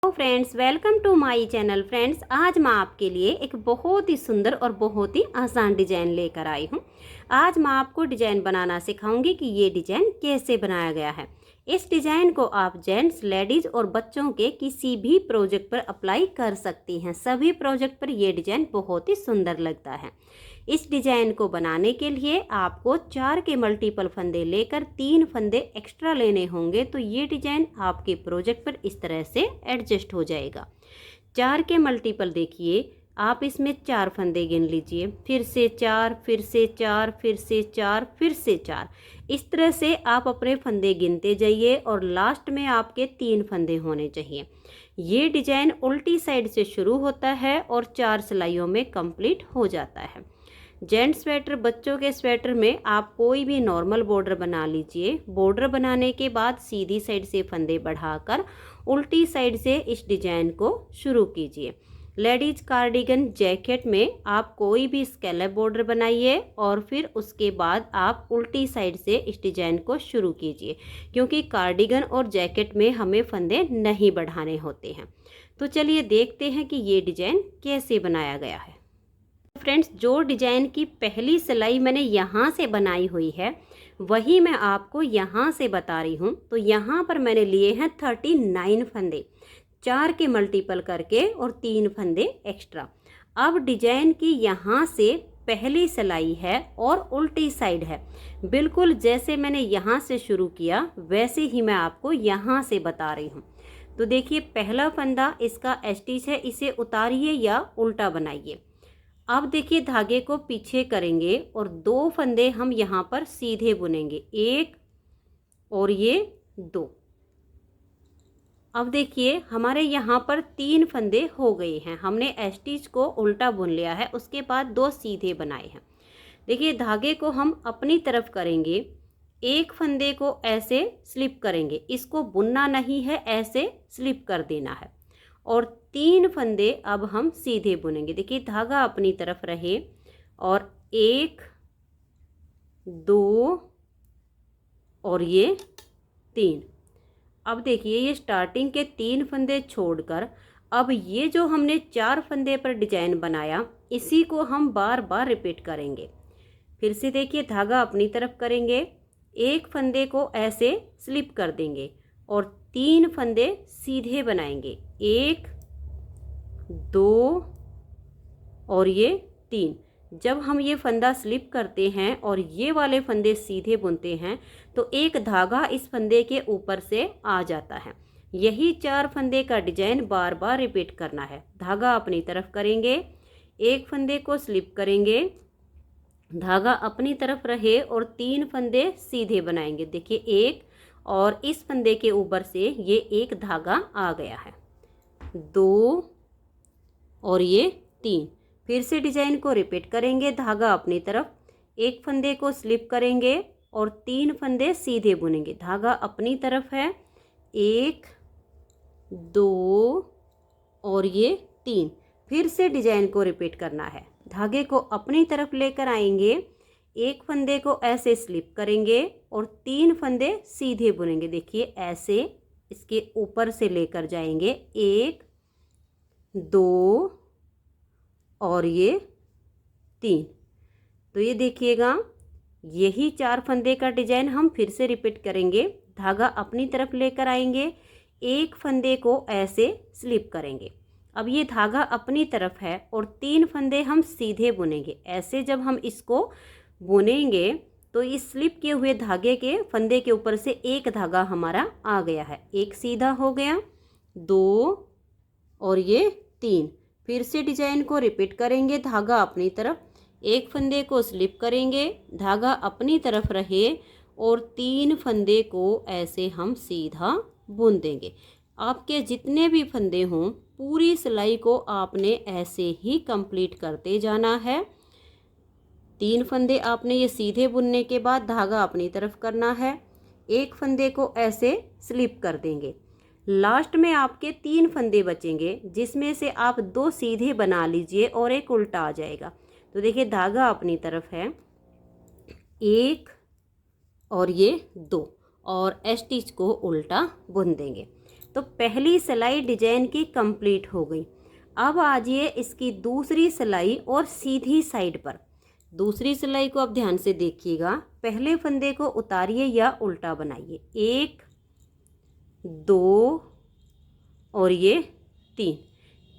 Hello friends, welcome to my channel. Friends, आज मैं आपके लिए एक बहुत ही सुंदर और बहुत ही आसान डिजाइन लेकर आई हूँ। आज मैं आपको डिजाइन बनाना सिखाऊंगी कि ये डिजाइन कैसे बनाया गया है। इस डिजाइन को आप जेंट्स, लेडीज और बच्चों के किसी भी प्रोजेक्ट पर अप्लाई कर सकती हैं। सभी प्रोजेक्ट पर ये डिजाइन बहुत ही सुंदर लगता है। इस डिजाइन को बनाने के लिए आपको 4 के मल्टीपल फंदे लेकर 3 फंदे एक्स्ट्रा लेने होंगे, तो ये डिजाइन आपके प्रोजेक्ट पर इस तरह से एडजस्ट हो जाएगा। 4 के मल्टीपल देखिए, आप इसमें 4 फंदे गिन लीजिए, फिर से 4, फिर से 4, फिर से 4, फिर से 4। इस तरह से आप अपने फंदे गिनते जाइए और लास्ट में आपके 3 फंदे होने चाहिए। ये डिजाइन उल्टी साइड से शुरू होता है और 4 सिलाइयों में कंप्लीट हो जाता है। जेंट्स स्वेटर, बच्चों के स्वेटर में आप कोई भी नॉर्मल बॉर्डर बना लीजिए। बॉर्डर बनाने के बाद सीधी साइड से फंदे बढ़ाकर उल्टी साइड से इस डिजाइन को शुरू कीजिए। लेडीज कार्डिगन, जैकेट में आप कोई भी स्कैलप बॉर्डर बनाइए और फिर उसके बाद आप उल्टी साइड से इस डिजाइन को शुरू कीजिए, क्योंकि कार्डिगन और जैकेट में हमें फंदे नहीं बढ़ाने होते हैं। तो चलिए देखते हैं कि ये डिजाइन कैसे बनाया गया है। फ्रेंड्स, जो डिजाइन की पहली सिलाई मैंने यहाँ से बनाई हुई है वही मैं आपको यहाँ से बता रही हूँ। तो यहाँ पर मैंने लिए हैं 39 फंदे, 4 के मल्टीपल करके और 3 फंदे एक्स्ट्रा। अब डिजाइन की यहाँ से पहली सिलाई है और उल्टी साइड है। बिल्कुल जैसे मैंने यहाँ से शुरू किया वैसे ही मैं आपको यहाँ से बता रही हूँ। तो देखिए, पहला फंदा इसका स्टिच है, इसे उतारिए या उल्टा बनाइए। अब देखिए, धागे को पीछे करेंगे और 2 फंदे हम यहाँ पर सीधे बुनेंगे, 1 और ये 2। अब देखिए, हमारे यहाँ पर 3 फंदे हो गए हैं। हमने स्टिच को उल्टा बुन लिया है, उसके बाद 2 सीधे बनाए हैं। देखिए, धागे को हम अपनी तरफ करेंगे, एक फंदे को ऐसे स्लिप करेंगे, इसको बुनना नहीं है, ऐसे स्लिप कर देना है और 3 फंदे अब हम सीधे बुनेंगे। देखिए, धागा अपनी तरफ रहे और 1, 2 और ये 3। अब देखिए, ये स्टार्टिंग के 3 फंदे छोड़कर अब ये जो हमने 4 फंदे पर डिजाइन बनाया, इसी को हम बार बार रिपीट करेंगे। फिर से देखिए, धागा अपनी तरफ करेंगे, एक फंदे को ऐसे स्लिप कर देंगे और 3 फंदे सीधे बनाएंगे, 1, 2 और ये 3। जब हम ये फंदा स्लिप करते हैं और ये वाले फंदे सीधे बुनते हैं तो एक धागा इस फंदे के ऊपर से आ जाता है। यही 4 फंदे का डिजाइन बार बार रिपीट करना है। धागा अपनी तरफ करेंगे, एक फंदे को स्लिप करेंगे, धागा अपनी तरफ रहे और 3 फंदे सीधे बनाएंगे। देखिए, 1 और इस फंदे के ऊपर से ये एक धागा आ गया है, 2 और ये 3। फिर से डिजाइन को रिपीट करेंगे, धागा अपनी तरफ, एक फंदे को स्लिप करेंगे और 3 फंदे सीधे बुनेंगे। धागा अपनी तरफ है, 1, 2 और ये 3। फिर से डिजाइन को रिपीट करना है, धागे को अपनी तरफ लेकर आएंगे, एक फंदे को ऐसे स्लिप करेंगे और 3 फंदे सीधे बुनेंगे। देखिए, ऐसे इसके ऊपर से लेकर जाएंगे, 1, 2 और ये 3। तो ये देखिएगा, यही 4 फंदे का डिजाइन हम फिर से रिपीट करेंगे। धागा अपनी तरफ लेकर आएंगे, एक फंदे को ऐसे स्लिप करेंगे। अब ये धागा अपनी तरफ है और 3 फंदे हम सीधे बुनेंगे। ऐसे जब हम इसको बुनेंगे तो इस स्लिप किए हुए धागे के फंदे के ऊपर से एक धागा हमारा आ गया है, एक सीधा हो गया, 2 और ये 3। फिर से डिजाइन को रिपीट करेंगे, धागा अपनी तरफ, एक फंदे को स्लिप करेंगे, धागा अपनी तरफ रहे और 3 फंदे को ऐसे हम सीधा बुन देंगे। आपके जितने भी फंदे हों, पूरी सिलाई को आपने ऐसे ही कंप्लीट करते जाना है। 3 फंदे आपने ये सीधे बुनने के बाद धागा अपनी तरफ करना है, एक फंदे को ऐसे स्लिप कर देंगे। लास्ट में आपके 3 फंदे बचेंगे, जिसमें से आप 2 सीधे बना लीजिए और एक उल्टा आ जाएगा। तो देखिए, धागा अपनी तरफ है, 1 और ये 2 और स्टिच को उल्टा बुन देंगे। तो पहली सिलाई डिजाइन की कंप्लीट हो गई। अब आ जाइए इसकी दूसरी सिलाई और सीधी साइड पर। दूसरी सिलाई को अब ध्यान से देखिएगा। पहले फंदे को उतारिए या उल्टा बनाइए। 1 2 और ये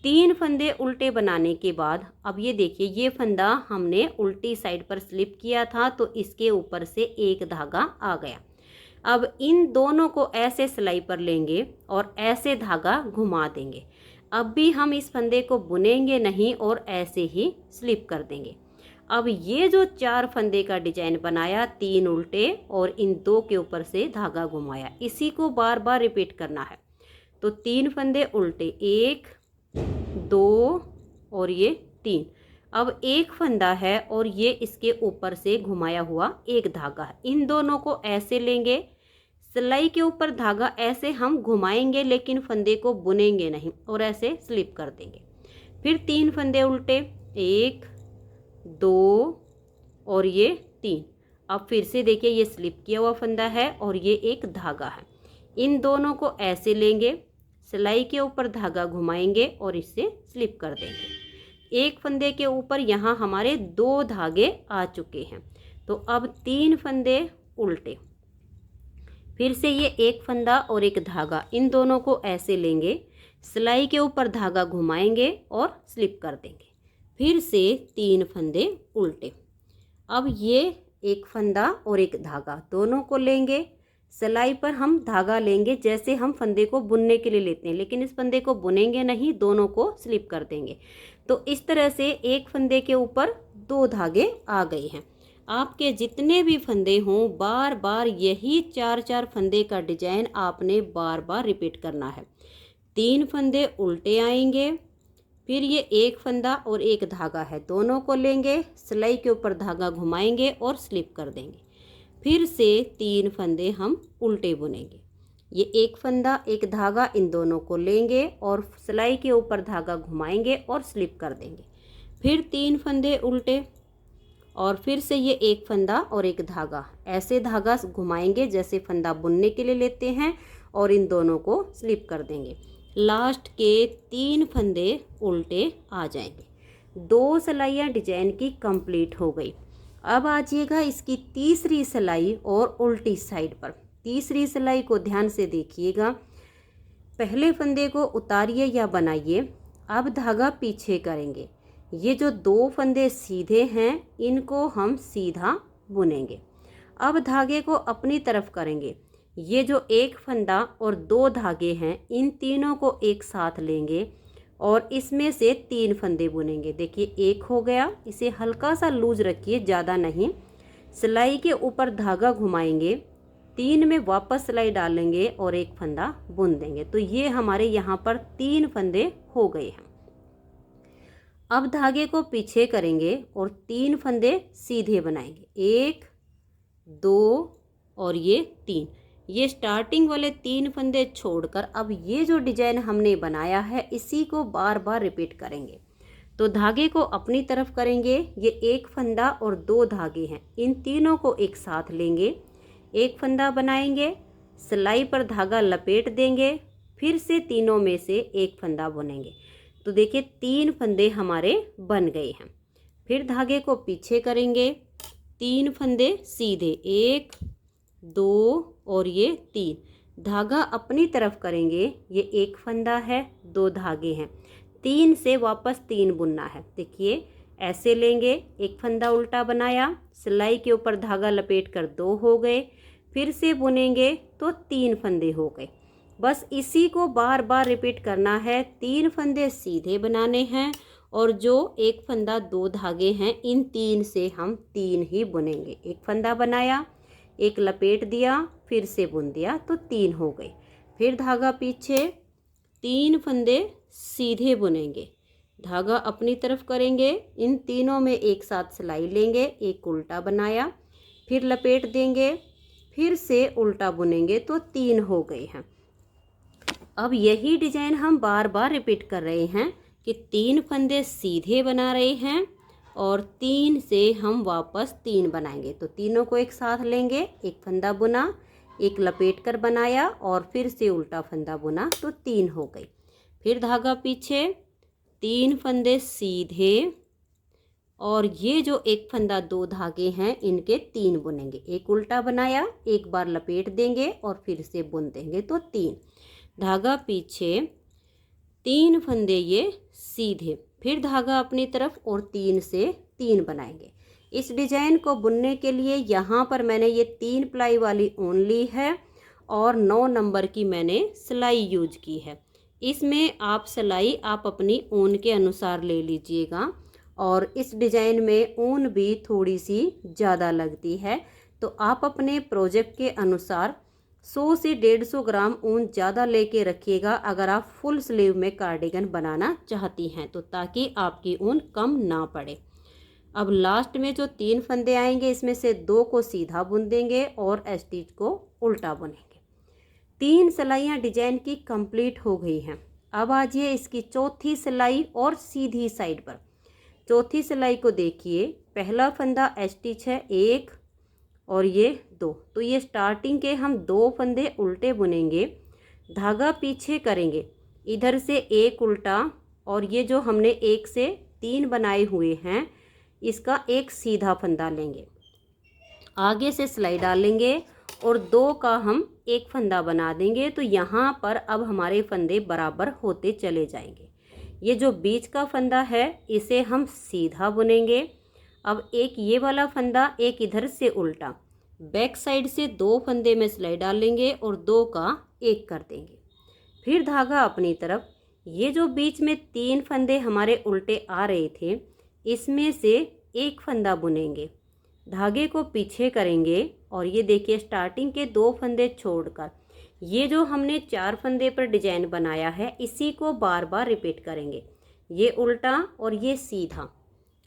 3 फंदे उल्टे बनाने के बाद अब ये देखिए, ये फंदा हमने उल्टी साइड पर स्लिप किया था तो इसके ऊपर से एक धागा आ गया। अब इन दोनों को ऐसे सिलाई पर लेंगे और ऐसे धागा घुमा देंगे। अब भी हम इस फंदे को बुनेंगे नहीं और ऐसे ही स्लिप कर देंगे। अब ये जो 4 फंदे का डिजाइन बनाया, 3 उल्टे और इन 2 के ऊपर से धागा घुमाया, इसी को बार बार रिपीट करना है। तो 3 फंदे उल्टे, 1 2 और ये 3। अब एक फंदा है और ये इसके ऊपर से घुमाया हुआ एक धागा है। इन दोनों को ऐसे लेंगे, सिलाई के ऊपर धागा ऐसे हम घुमाएंगे लेकिन फंदे को बुनेंगे नहीं और ऐसे स्लिप कर देंगे। फिर 3 फंदे उल्टे, 1 2 और ये 3। अब फिर से देखिए, ये स्लिप किया हुआ फंदा है और ये एक धागा है। इन दोनों को ऐसे लेंगे, सिलाई के ऊपर धागा घुमाएंगे और इससे स्लिप कर देंगे। एक फंदे के ऊपर यहाँ हमारे 2 धागे आ चुके हैं। तो अब 3 फंदे उल्टे, फिर से ये एक फंदा और एक धागा, इन दोनों को ऐसे लेंगे, सिलाई के ऊपर धागा घुमाएंगे और स्लिप कर देंगे। फिर से 3 फंदे उल्टे। अब ये एक फंदा और एक धागा, दोनों को लेंगे, सिलाई पर हम धागा लेंगे जैसे हम फंदे को बुनने के लिए लेते हैं, लेकिन इस फंदे को बुनेंगे नहीं, दोनों को स्लिप कर देंगे। तो इस तरह से एक फंदे के ऊपर 2 धागे आ गए हैं। आपके जितने भी फंदे हों, बार बार यही 4 फंदे का डिजाइन आपने बार बार रिपीट करना है। 3 फंदे उल्टे आएंगे, फिर ये एक फंदा और एक धागा है, दोनों को लेंगे, सिलाई के ऊपर धागा घुमाएंगे और स्लिप कर देंगे। फिर से 3 फंदे हम उल्टे बुनेंगे, ये एक फंदा एक धागा, इन दोनों को लेंगे और सिलाई के ऊपर धागा घुमाएंगे और स्लिप कर देंगे। फिर 3 फंदे उल्टे और फिर से ये एक फंदा और एक धागा, ऐसे धागा घुमाएंगे जैसे फंदा बुनने के लिए लेते हैं और इन दोनों को स्लिप कर देंगे। लास्ट के 3 फंदे उल्टे आ जाएंगे। 2 सिलाइयाँ डिजाइन की कंप्लीट हो गई। अब आ जाइएगा इसकी तीसरी सिलाई और उल्टी साइड पर। तीसरी सिलाई को ध्यान से देखिएगा। पहले फंदे को उतारिए या बनाइए, अब धागा पीछे करेंगे। ये जो 2 फंदे सीधे हैं इनको हम सीधा बुनेंगे। अब धागे को अपनी तरफ करेंगे, ये जो एक फंदा और 2 धागे हैं इन तीनों को एक साथ लेंगे और इसमें से 3 फंदे बुनेंगे। देखिए एक हो गया, इसे हल्का सा लूज रखिए, ज़्यादा नहीं। सिलाई के ऊपर धागा घुमाएंगे, 3 में वापस सिलाई डालेंगे और एक फंदा बुन देंगे। तो ये हमारे यहाँ पर 3 फंदे हो गए हैं। अब धागे को पीछे करेंगे और 3 फंदे सीधे बनाएंगे, 1 2 और ये 3। ये स्टार्टिंग वाले 3 फंदे छोड़कर अब ये जो डिजाइन हमने बनाया है इसी को बार बार रिपीट करेंगे। तो धागे को अपनी तरफ करेंगे, ये एक फंदा और 2 धागे हैं, इन तीनों को एक साथ लेंगे, एक फंदा बनाएंगे, सिलाई पर धागा लपेट देंगे, फिर से तीनों में से एक फंदा बुनेंगे। तो देखिए 3 फंदे हमारे बन गए हैं। फिर धागे को पीछे करेंगे, 3 फंदे सीधे, 1 2 और ये 3। धागा अपनी तरफ करेंगे, ये एक फंदा है, 2 धागे हैं, 3 से वापस 3 बुनना है। देखिए ऐसे लेंगे, एक फंदा उल्टा बनाया, सिलाई के ऊपर धागा लपेट कर 2 हो गए, फिर से बुनेंगे तो 3 फंदे हो गए। बस इसी को बार बार रिपीट करना है। 3 फंदे सीधे बनाने हैं और जो एक फंदा 2 धागे हैं इन 3 से हम 3 ही बुनेंगे। एक फंदा बनाया, एक लपेट दिया, फिर से बुन दिया तो 3 हो गए। फिर धागा पीछे, 3 फंदे सीधे बुनेंगे, धागा अपनी तरफ करेंगे, इन तीनों में एक साथ सिलाई लेंगे, एक उल्टा बनाया, फिर लपेट देंगे, फिर से उल्टा बुनेंगे तो 3 हो गए हैं। अब यही डिजाइन हम बार बार रिपीट कर रहे हैं कि 3 फंदे सीधे बना रहे हैं और 3 से हम वापस 3 बनाएंगे। तो तीनों को एक साथ लेंगे, एक फंदा बुना, एक लपेट कर बनाया और फिर से उल्टा फंदा बुना तो 3 हो गई। फिर धागा पीछे, 3 फंदे सीधे और ये जो एक फंदा 2 धागे हैं इनके 3 बुनेंगे। एक उल्टा बनाया, एक बार लपेट देंगे और फिर से बुन देंगे तो 3 धागा पीछे, 3 फंदे ये सीधे, फिर धागा अपनी तरफ और 3 से 3 बनाएंगे। इस डिजाइन को बुनने के लिए यहाँ पर मैंने ये 3 प्लाई वाली ऊन ली है और 9 नंबर की मैंने सिलाई यूज की है। इसमें आप सिलाई आप अपनी ऊन के अनुसार ले लीजिएगा और इस डिजाइन में ऊन भी थोड़ी सी ज़्यादा लगती है, तो आप अपने प्रोजेक्ट के अनुसार 100 से 150 ग्राम ऊन ज़्यादा लेके रखिएगा अगर आप फुल स्लीव में कार्डिगन बनाना चाहती हैं तो, ताकि आपकी ऊन कम ना पड़े। अब लास्ट में जो 3 फंदे आएंगे इसमें से 2 को सीधा बुन देंगे और स्टिच को उल्टा बुनेंगे। 3 सिलाइयाँ डिजाइन की कंप्लीट हो गई हैं। अब आ जाइए इसकी चौथी सिलाई और सीधी साइड पर। चौथी सिलाई को देखिए, पहला फंदा स्टिच है 1 और ये 2, तो ये स्टार्टिंग के हम 2 फंदे उल्टे बुनेंगे, धागा पीछे करेंगे, इधर से एक उल्टा और ये जो हमने 1 से 3 बनाए हुए हैं इसका एक सीधा फंदा लेंगे, आगे से सिलाई डालेंगे और 2 का हम एक फंदा बना देंगे। तो यहाँ पर अब हमारे फंदे बराबर होते चले जाएंगे। ये जो बीच का फंदा है इसे हम सीधा बुनेंगे। अब एक ये वाला फंदा, एक इधर से उल्टा, बैक साइड से 2 फंदे में सिलाई डालेंगे और 2 का एक कर देंगे। फिर धागा अपनी तरफ, ये जो बीच में 3 फंदे हमारे उल्टे आ रहे थे इसमें से एक फंदा बुनेंगे, धागे को पीछे करेंगे और ये देखिए स्टार्टिंग के 2 फंदे छोड़कर ये जो हमने 4 फंदे पर डिजाइन बनाया है इसी को बार बार रिपीट करेंगे। ये उल्टा और ये सीधा,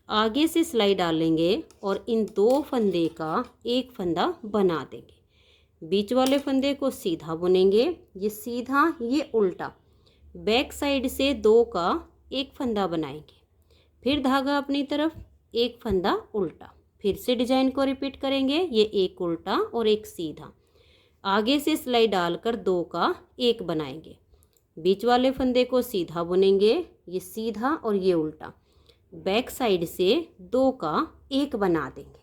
आगे से सिलाई डालेंगे और इन 2 फंदे का एक फंदा बना देंगे। बीच वाले फंदे को सीधा बुनेंगे, ये सीधा ये उल्टा, बैक साइड से 2 का एक फंदा बनाएंगे, फिर धागा अपनी तरफ, एक फंदा उल्टा, फिर से डिजाइन को रिपीट करेंगे। ये एक उल्टा और एक सीधा, आगे से सिलाई डालकर 2 का एक बनाएंगे, बीच वाले फंदे को सीधा बुनेंगे, ये सीधा और ये उल्टा, बैक साइड से 2 का एक बना देंगे,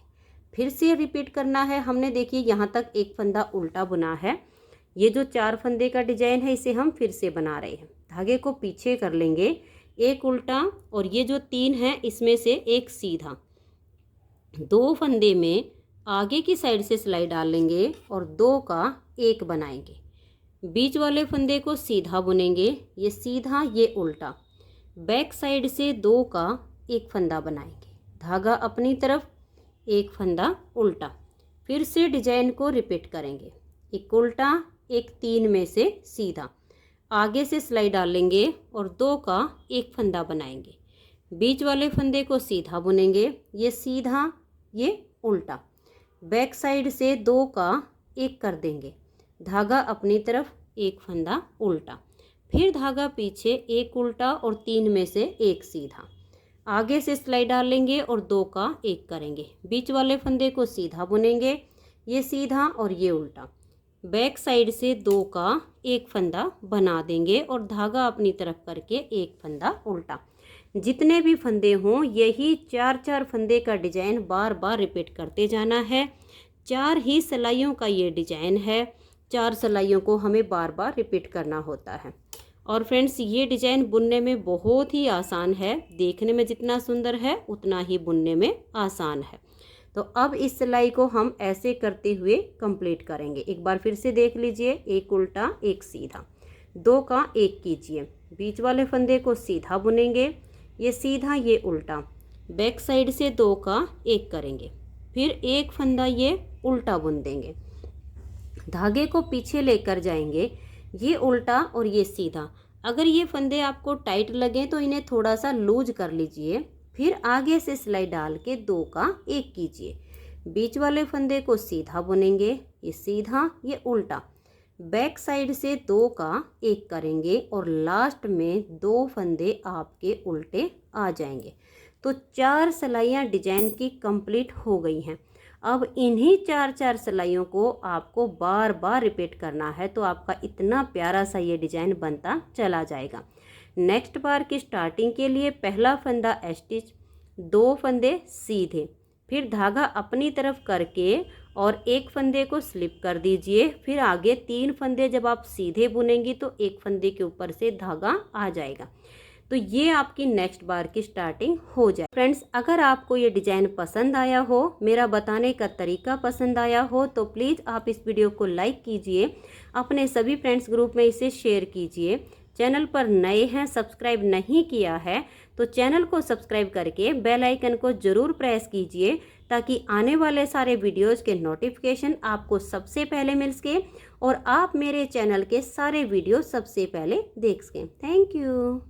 फिर से रिपीट करना है। हमने देखिए यहाँ तक एक फंदा उल्टा बुना है। ये जो 4 फंदे का डिजाइन है इसे हम फिर से बना रहे हैं। धागे को पीछे कर लेंगे, एक उल्टा और ये जो 3 हैं इसमें से एक सीधा, 2 फंदे में आगे की साइड से सिलाई डालेंगे और 2 का एक बनाएंगे, बीच वाले फंदे को सीधा बुनेंगे, ये सीधा ये उल्टा, बैक साइड से 2 का एक फंदा बनाएंगे, धागा अपनी तरफ, एक फंदा उल्टा, फिर से डिजाइन को रिपीट करेंगे, एक उल्टा एक 3 में से सीधा, आगे से सिलाई डालेंगे और 2 का एक फंदा बनाएंगे, बीच वाले फंदे को सीधा बुनेंगे, ये सीधा ये उल्टा, बैक साइड से 2 का एक कर देंगे, धागा अपनी तरफ, एक फंदा उल्टा, फिर धागा पीछे, एक उल्टा और 3 में से एक सीधा, आगे से सिलाई डालेंगे और 2 का एक करेंगे, बीच वाले फंदे को सीधा बुनेंगे, ये सीधा और ये उल्टा, बैक साइड से 2 का एक फंदा बना देंगे और धागा अपनी तरफ करके एक फंदा उल्टा। जितने भी फंदे हों यही 4-4 फंदे का डिजाइन बार बार रिपीट करते जाना है। 4 ही सिलाइयों का ये डिजाइन है, 4 सिलाइयों को हमें बार बार रिपीट करना होता है। और फ्रेंड्स ये डिजाइन बुनने में बहुत ही आसान है, देखने में जितना सुंदर है उतना ही बुनने में आसान है। तो अब इस सिलाई को हम ऐसे करते हुए कंप्लीट करेंगे। एक बार फिर से देख लीजिए, एक उल्टा एक सीधा, 2 का एक कीजिए, बीच वाले फंदे को सीधा बुनेंगे, ये सीधा ये उल्टा, बैक साइड से 2 का एक करेंगे, फिर एक फंदा ये उल्टा बुन देंगे, धागे को पीछे लेकर जाएंगे, ये उल्टा और ये सीधा। अगर ये फंदे आपको टाइट लगे तो इन्हें थोड़ा सा लूज कर लीजिए, फिर आगे से सिलाई डाल के 2 का एक कीजिए, बीच वाले फंदे को सीधा बुनेंगे, ये सीधा ये उल्टा, बैक साइड से 2 का एक करेंगे और लास्ट में 2 फंदे आपके उल्टे आ जाएंगे। तो 4 सिलाइयाँ डिजाइन की कंप्लीट हो गई हैं। अब इन्हीं 4-4 सिलाइयों को आपको बार बार रिपीट करना है, तो आपका इतना प्यारा सा ये डिजाइन बनता चला जाएगा। नेक्स्ट बार की स्टार्टिंग के लिए पहला फंदा स्टिच, 2 फंदे सीधे, फिर धागा अपनी तरफ करके और एक फंदे को स्लिप कर दीजिए। फिर आगे 3 फंदे जब आप सीधे बुनेंगी तो एक फंदे के ऊपर से धागा आ जाएगा। तो ये आपकी नेक्स्ट बार की स्टार्टिंग हो जाए। फ्रेंड्स, अगर आपको ये डिजाइन पसंद आया हो, मेरा बताने का तरीका पसंद आया हो, तो प्लीज़ आप इस वीडियो को लाइक कीजिए, अपने सभी फ्रेंड्स ग्रुप में इसे शेयर कीजिए। चैनल पर नए हैं, सब्सक्राइब नहीं किया है तो चैनल को सब्सक्राइब करके बेल आइकन को ज़रूर प्रेस कीजिए, ताकि आने वाले सारे वीडियोज़ के नोटिफिकेशन आपको सबसे पहले मिल सके और आप मेरे चैनल के सारे वीडियो सबसे पहले देख सकें। Thank you.